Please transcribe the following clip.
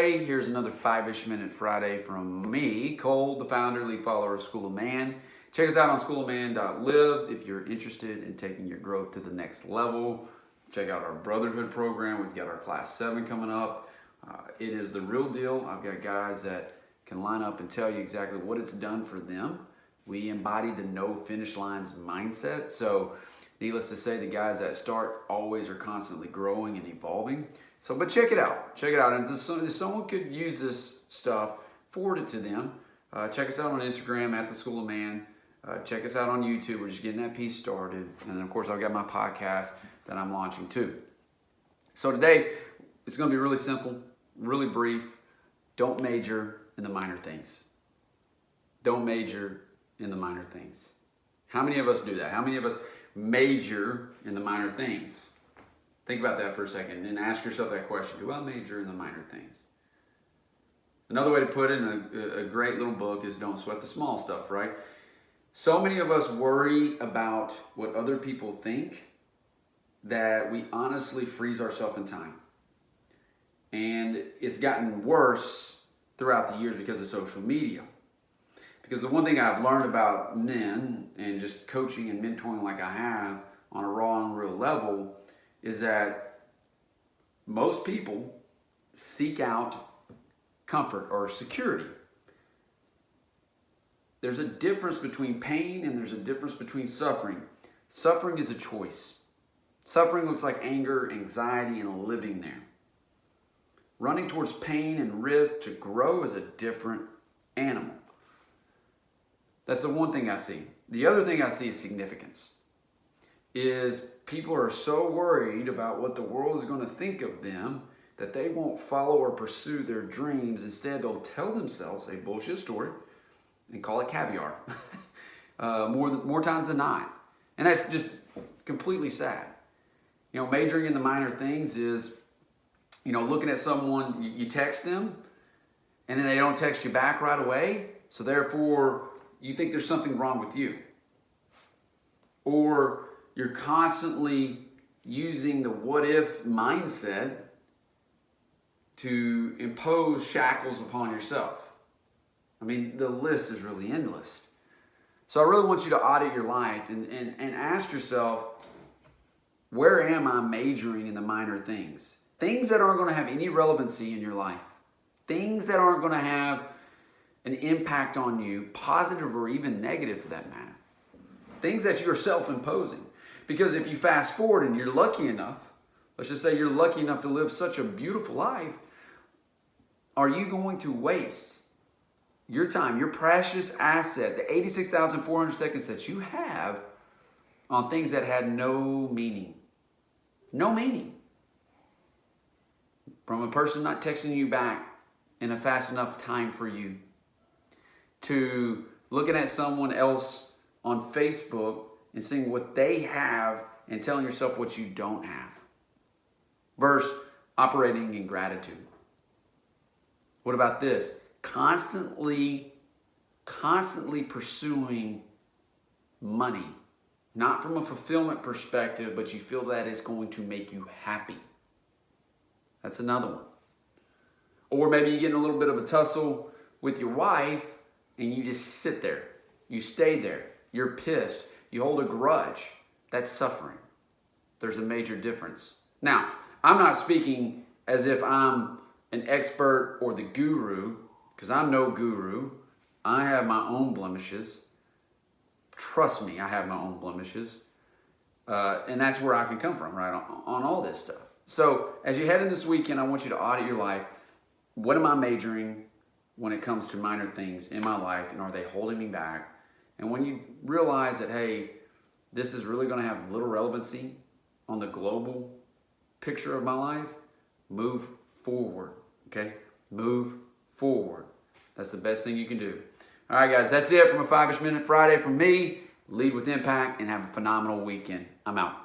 Hey, here's another Fivish Minute Friday from me, Cole, the founder, lead follower of School of Man. Check us out on schoolofman.live if you're interested in taking your growth to the next level. Check out our Brotherhood program. We've got our Class 7 coming up. It is the real deal. I've got guys that can line up and tell you exactly what it's done for them. We embody the no finish lines mindset. So needless to say, the guys that start always are constantly growing and evolving. But check it out. Check it out. And if someone could use this stuff, forward it to them. Check us out on Instagram at the School of Man. Check us out on YouTube. We're just getting that piece started. And then, of course, I've got my podcast that I'm launching too. So today, it's going to be really simple, really brief. Don't major in the minor things. Don't major in the minor things. How many of us do that? How many of us major in the minor things? Think about that for a second and ask yourself that question. Do I major in the minor things? Another way to put it in a great little book is don't sweat the small stuff, right? So many of us worry about what other people think that we honestly freeze ourselves in time. And it's gotten worse throughout the years because of social media. Because the one thing I've learned about men and just coaching and mentoring like I have on a raw and real level is that most people seek out comfort or security. There's a difference between pain and there's a difference between suffering. Suffering is a choice. Suffering looks like anger, anxiety, and living there. Running towards pain and risk to grow is a different animal. That's the one thing I see. The other thing I see is significance. Is people are so worried about what the world is going to think of them that they won't follow or pursue their dreams. Instead, they'll tell themselves a bullshit story and call it caviar more times than not. And that's just completely sad. Majoring in the minor things is, looking at someone, you text them, and then they don't text you back right away. So therefore, you think there's something wrong with you. Or you're constantly using the what if mindset to impose shackles upon yourself. I mean, the list is really endless. So I really want you to audit your life and ask yourself, where am I majoring in the minor things? Things that aren't going to have any relevancy in your life. Things that aren't going to have an impact on you, positive or even negative for that matter. Things that you're self-imposing. Because if you fast forward and you're lucky enough, let's just say you're lucky enough to live such a beautiful life, are you going to waste your time, your precious asset, the 86,400 seconds that you have on things that had no meaning? No meaning. From a person not texting you back in a fast enough time for you, to looking at someone else on Facebook and seeing what they have and telling yourself what you don't have. Versus operating in gratitude. What about this? Constantly pursuing money. Not from a fulfillment perspective, but you feel that it's going to make you happy. That's another one. Or maybe you get in a little bit of a tussle with your wife and you just sit there. You stay there. You're pissed. You hold a grudge. That's suffering. There's a major difference. Now, I'm not speaking as if I'm an expert or the guru, because I'm no guru. I have my own blemishes. Trust me, I have my own blemishes. And that's where I can come from, right, on all this stuff. So as you head in this weekend, I want you to audit your life. What am I majoring when it comes to minor things in my life, and are they holding me back? And when you realize that, hey, this is really going to have little relevancy on the global picture of my life, move forward, okay? Move forward. That's the best thing you can do. All right, guys, that's it from a Fivish Minute Friday from me. Lead with impact and have a phenomenal weekend. I'm out.